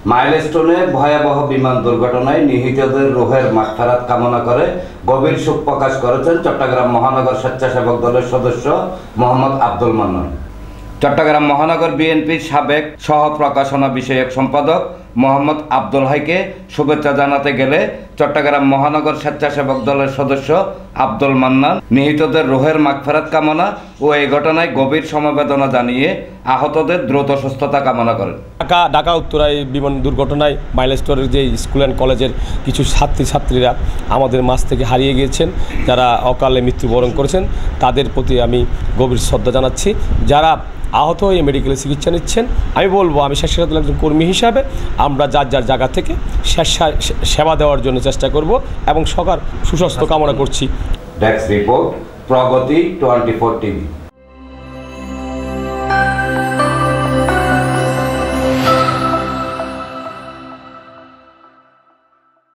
মাইলস্টোনে ভয়াবহ বিমান দুর্ঘটনায় নিহতদের রুহের মাগফিরাত কামনা করে গভীর শোক প্রকাশ করেছেন চট্টগ্রাম মহানগর স্বেচ্ছাসেবক দলের সদস্য মোহাম্মদ আব্দুল মান্নান। চট্টগ্রাম মহানগর বিএনপির সাবেক সহ প্রকাশনা বিষয়ক সম্পাদক মোহাম্মদ আব্দুল হাইকে শুভেচ্ছা জানাতে গেলে চট্টগ্রাম মহানগর স্বেচ্ছাসেবক দলের সদস্য আব্দুল মান্নান নিহতদের রুহের মাগফিরাত কামনা ও এই ঘটনায় গভীর সমবেদনা জানিয়ে আহতদের দ্রুত সুস্থতা কামনা করেন। ঢাকা উত্তরায় বিমান দুর্ঘটনায় মাইলস্টোনের যে স্কুল অ্যান্ড কলেজের কিছু ছাত্রীরা আমাদের মাঝ থেকে হারিয়ে গিয়েছেন, যারা অকালে মৃত্যুবরণ করেছেন, তাদের প্রতি আমি গভীর শ্রদ্ধা জানাচ্ছি। যারা আহত হয়ে মেডিকেলে চিকিৎসা নিচ্ছেন, আমি বলবো আমি স্বেচ্ছাসেবক একজন কর্মী হিসাবে আমরা যার জায়গা থেকে সেবা দেওয়ার জন্য চেষ্টা করব এবং সবার সুস্বাস্থ্য কামনা করছি। ডেস্ক রিপোর্ট, প্রগতি 24 টিভি।